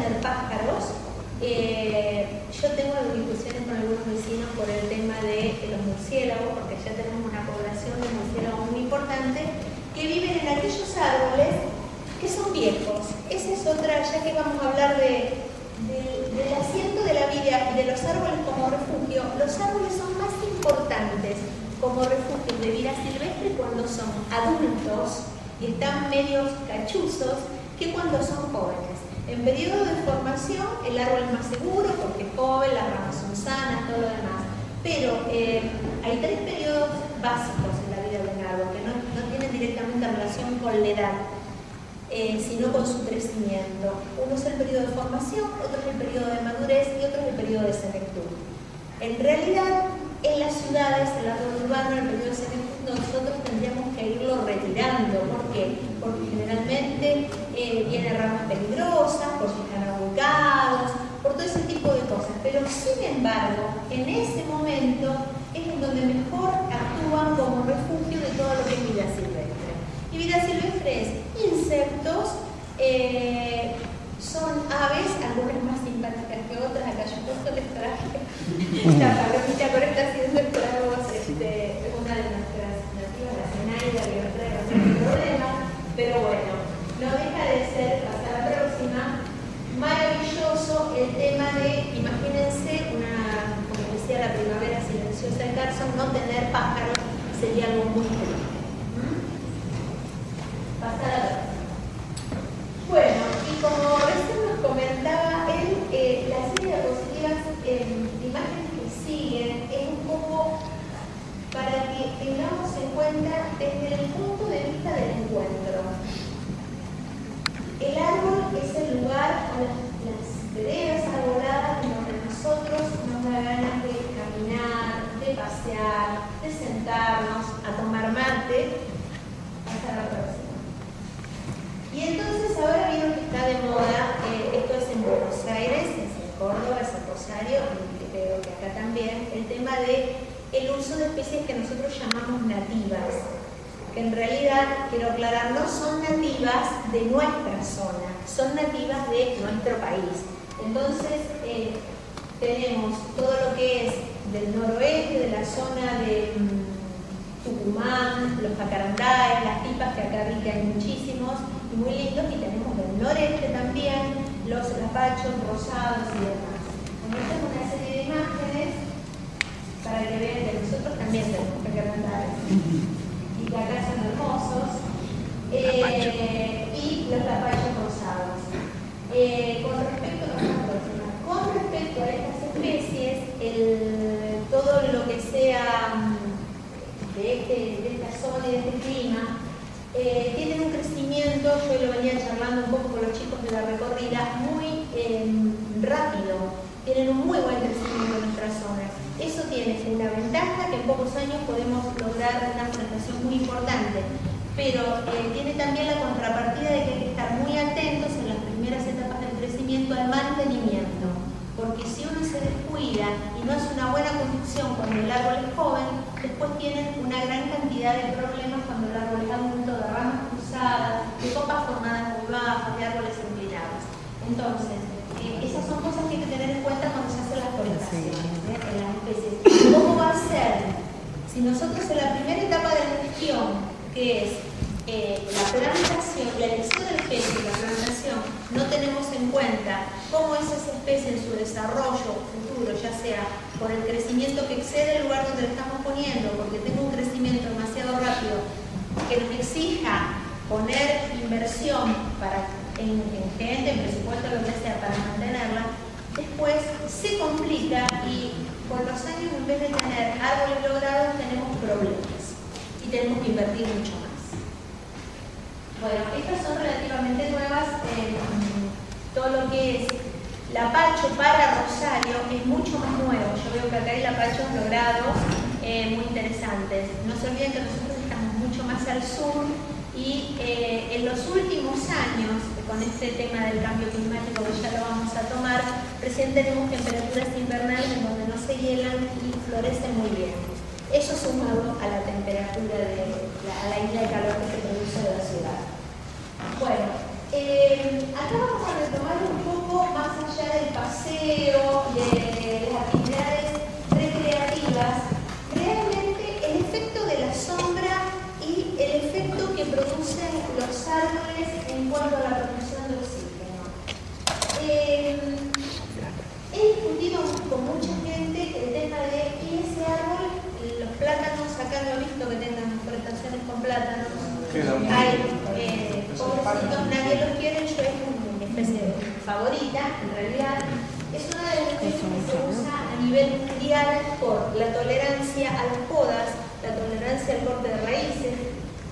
tener pájaros. Yo tengo discusiones con algunos vecinos por el tema de los murciélagos, porque ya tenemos una población de murciélagos muy importante que viven en aquellos árboles que son viejos. Esa es otra, ya que vamos a hablar del asiento de la vida y de los árboles como refugio. Los árboles son más importantes como refugio de vida silvestre cuando son adultos y están medios cachuzos que cuando son jóvenes. En periodo de formación el árbol es más seguro porque es joven, las ramas son sanas, todo lo demás. Pero hay tres periodos básicos en la vida de un árbol que no tienen directamente relación con la edad, sino con su crecimiento. Uno es el periodo de formación, otro es el periodo de madurez y otro es el periodo de senectud. En realidad, en las ciudades, en el árbol urbano, en el periodo de senectud, nosotros tendríamos que irlo retirando. ¿Por qué? Porque generalmente vienen ramas peligrosas, porque están ahuecados, por todo ese tipo de cosas. Pero sin embargo, en ese momento es en donde mejor actúan como refugio de todo lo que es vida silvestre. Y vida silvestre es insectos, son aves, algunas más simpáticas que otras. Acá yo justo les traje la palomita, pero está haciendo estragos, una de nuestras nativas, la Zenaida, que nos trae bastante problemas, pero bueno, no deja de ser, hasta la próxima, maravilloso el tema de, imagínense, como decía la primavera silenciosa de Carson, no tener pájaros sería algo muy triste. Pasar a la próxima. Bueno, y como recién nos comentaba él, la serie de diapositivas, imágenes que siguen, es un poco para que tengamos en cuenta desde el punto de vista del encuentro. El árbol es el lugar, o las veredas arboladas en donde nosotros nos da ganas de caminar, de pasear, de sentarnos, a tomar mate, hasta la próxima. Y entonces ahora vieron que está de moda, esto es en Buenos Aires, es en Córdoba, es en Rosario, y creo que acá también, el tema de el uso de especies que nosotros llamamos nativas, que en realidad, quiero aclarar, no son nativas de nuestra zona, son nativas de nuestro país. Entonces, tenemos todo lo que es del noroeste, de la zona de Tucumán, los jacarandáes, las pipas, que acá arriba hay muchísimos y muy lindos, y tenemos del noreste también, los lapachos, rosados y demás. Esta es una serie de imágenes para que vean que nosotros también tenemos jacarandáes y que acá son hermosos, y los lapachos rosados. Con respecto a estas especies, todo lo que sea de esta zona y de este clima, tienen un crecimiento, yo lo venía charlando un poco con los chicos de la recorrida, muy rápido, tienen un muy buen crecimiento en nuestras zonas. Eso tiene una ventaja, que en pocos años podemos lograr una floración muy importante, pero tiene también la contrapartida de que hay que estar muy atentos en las primeras etapas del crecimiento al mantenimiento, porque si uno se descuida y no hace una buena conducción cuando el árbol es joven, después tienen una gran cantidad de problemas cuando el árbol es adulto, de ramas cruzadas, de copas formadas muy bajas, de árboles inclinados. Entonces, esas son cosas que hay que tener en cuenta cuando se hace la florestación en las especies. ¿Cómo va a ser? Si nosotros en la primera etapa de la gestión, que es la plantación, la elección de la especie y la plantación, no tenemos en cuenta cómo es esa especie en su desarrollo futuro, ya sea por el crecimiento que excede el lugar donde lo estamos poniendo, porque tenga un crecimiento demasiado rápido que nos exija poner inversión en gente, en presupuesto, lo que sea, para mantenerla, después se complica y con los años, en vez de tener árboles logrados, tenemos problemas y tenemos que invertir mucho más. Bueno, estas son relativamente nuevas. Todo lo que es lapacho para Rosario es mucho más nuevo. Yo veo que acá hay lapachos logrados muy interesantes. No se olviden que nosotros estamos mucho más al sur y en los últimos años, con este tema del cambio climático que ya lo vamos a tomar, recién tenemos temperaturas invernales en donde no se hielan y florecen muy bien. Eso sumado a la temperatura a la isla de calor que se produce de la ciudad. Bueno, acá vamos a retomar un poco más plantaciones con plátanos. Hay pobrecitos, nadie los quiere, yo es mi especie favorita, en realidad. Es una de las especies que se usa a nivel mundial por la tolerancia a las podas, la tolerancia al corte de raíces,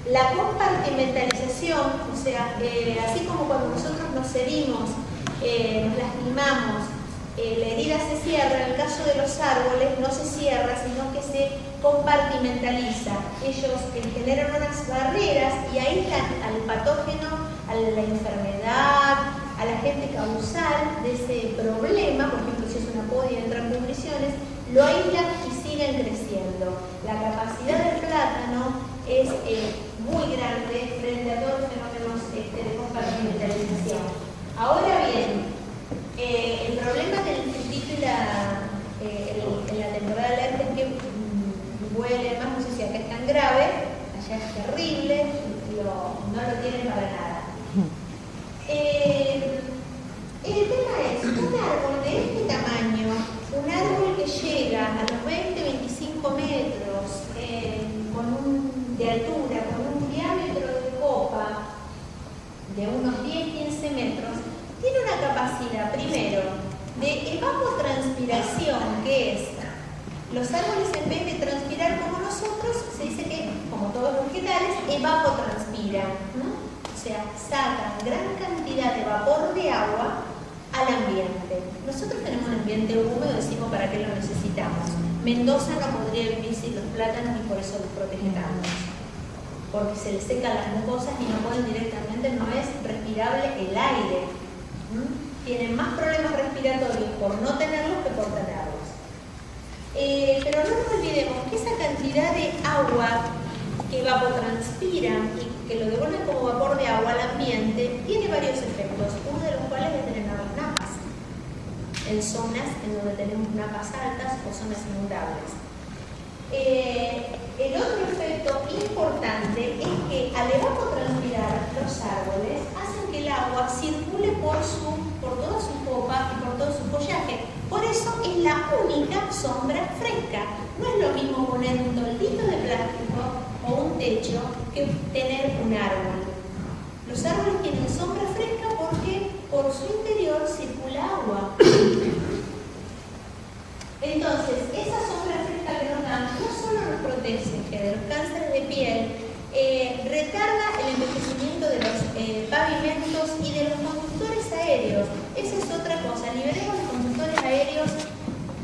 la compartimentalización, o sea, así como cuando nosotros nos herimos, nos lastimamos, la herida se cierra, en el caso de los árboles no se cierra, sino que se compartimentaliza. Ellos generan unas barreras y aíslan al patógeno, a la enfermedad, al agente causal de ese problema. Por ejemplo, si es una poda y entran pudriciones, lo aíslan y siguen creciendo. La capacidad del plátano es muy grande frente a todos los fenómenos de compartimentalización. Ahora bien, el problema del frutito en la temporada de alerta es que huele más, no sé si acá es tan grave, allá es terrible, no lo tienen para nada. El tema es, un árbol de este tamaño, un árbol que llega a los 20-25 metros de altura, con un diámetro de copa de unos 10-15 metros, tiene una capacidad, primero, de evapotranspiración, que es, los árboles en vez de transpirar como nosotros, se dice que, como todos los vegetales, evapotranspiran, ¿no? O sea, sacan gran cantidad de vapor de agua al ambiente. Nosotros tenemos un ambiente húmedo, decimos para qué lo necesitamos. Mendoza no podría vivir sin los plátanos y por eso los protege tanto. Porque se les secan las mucosas y no pueden directamente, no es respirable el aire. Tienen más problemas respiratorios por no tenerlos que por tenerlos. Pero no nos olvidemos que esa cantidad de agua que evapotranspiran y que lo devuelven como vapor de agua al ambiente tiene varios efectos, uno de los cuales es drenar las napas en zonas en donde tenemos napas altas o zonas inundables. El otro efecto importante es que al evapotranspirar los árboles hacen que el agua circule por toda su copa y por todo su follaje. Por eso es la única sombra fresca. No es lo mismo poner un toldito de plástico o un techo que tener un árbol. Los árboles tienen sombra fresca porque por su interior circula agua. Entonces, esa sombra fresca que nos dan no solo nos protege de los cánceres de piel, retarda el envejecimiento de los pavimentos y de los conductores aéreos. Esa es otra cosa, liberemos los conductores aéreos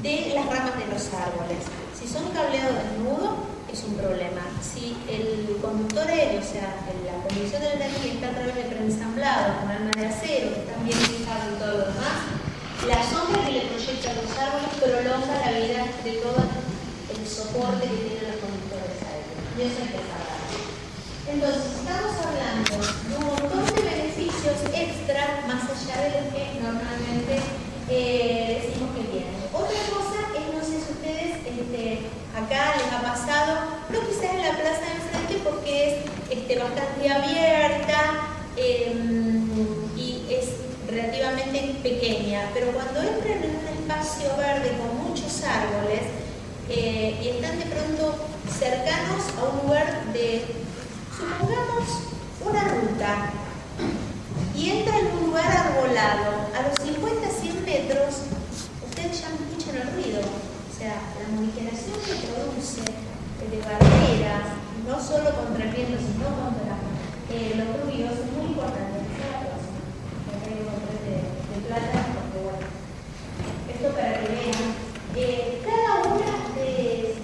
de las ramas de los árboles. Si son cableados desnudos, es un problema. Si el conductor aéreo, o sea, la conducción de la energía está a través de preensamblado, con alma de acero, que están bien fijados y todo lo demás, la sombra que le proyecta a los árboles prolonga la vida de todo el soporte que tienen los conductores aéreos. Y eso hay que saber. Entonces, estamos hablando de un montón de beneficios extra más allá de los que normalmente decimos que tienen. Otra cosa es, no sé si ustedes acá les ha pasado, no quizás en la plaza de enfrente porque es bastante abierta y es relativamente pequeña, pero cuando entran en un espacio verde con muchos árboles y están de pronto cercanos a un lugar de, supongamos, una ruta, y entran en un lugar arbolado, a los 50-100 metros, ustedes ya no escuchan el ruido. O sea, la moniqueración que produce de barreras, no solo contra el viento, sino contra los ruidos, es muy importante. De plata, porque bueno, esto para que vean, cada una de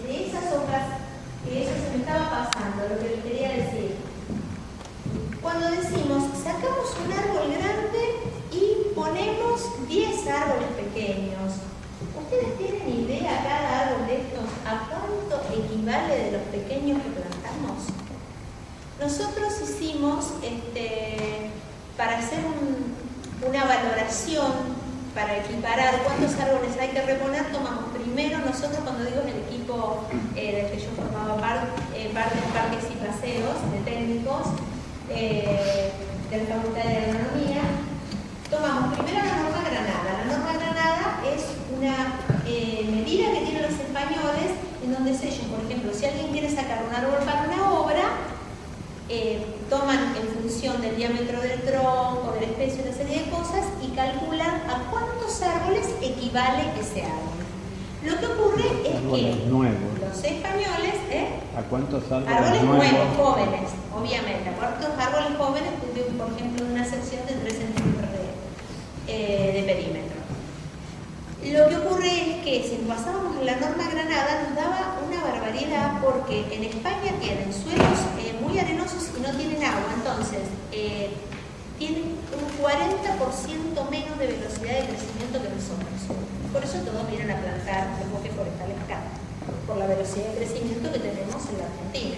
esas hojas, que eso se me estaba pasando, lo que les quería decir. Cuando decimos, sacamos un árbol grande y ponemos 10 árboles pequeños, ¿ustedes tienen idea cada árbol de estos a cuánto equivale de los pequeños que plantamos? Nosotros hicimos, para hacer una valoración, para equiparar cuántos árboles hay que reponer, tomamos primero, nosotros cuando digo el equipo del que yo formaba parte de Parques y Paseos, de técnicos, de la Facultad de Agronomía, tomamos primero la norma Granada. La norma Granada es una medida que tienen los españoles en donde sellos, por ejemplo, si alguien quiere sacar un árbol para una obra, toman en función del diámetro del tronco, de la especie, una serie de cosas y calculan a cuántos árboles equivale ese árbol. Lo que ocurre es que los españoles, ¿a cuántos árboles nuevos, jóvenes, obviamente, a cuántos árboles jóvenes, por ejemplo, una sección de 3 centímetros de perímetro. Lo que ocurre es que si pasábamos a la norma Granada nos daba una barbaridad porque en España tienen suelos muy arenosos y no tienen agua, entonces tienen un 40% menos de velocidad de crecimiento que nosotros. Por eso todos vienen a plantar los bosques forestales acá, por la velocidad de crecimiento que tenemos en la Argentina.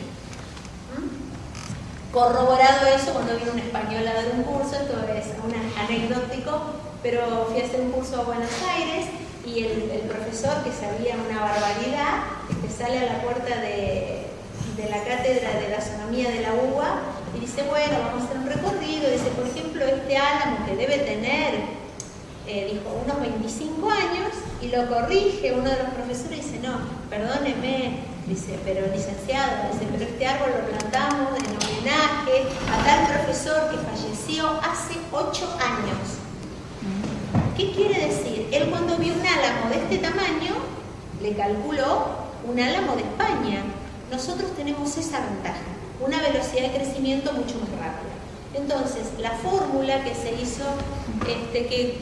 Corroborado eso, cuando vino un español a dar un curso, esto es un anecdótico, pero fui a hacer un curso a Buenos Aires y el profesor, que sabía una barbaridad, sale a la puerta de la cátedra de la taxonomía de la UBA y dice, bueno, vamos a hacer un recorrido. Dice, por ejemplo, este álamo que debe tener, dijo, unos 25 años, y lo corrige uno de los profesores y dice, no, perdóneme, dice, pero licenciado, dice, pero este árbol lo plantamos en homenaje a tal profesor que falleció hace 8 años. ¿Qué quiere decir? Él cuando vio un álamo de este tamaño, le calculó un álamo de España. Nosotros tenemos esa ventaja, una velocidad de crecimiento mucho más rápida. Entonces, la fórmula que se hizo, que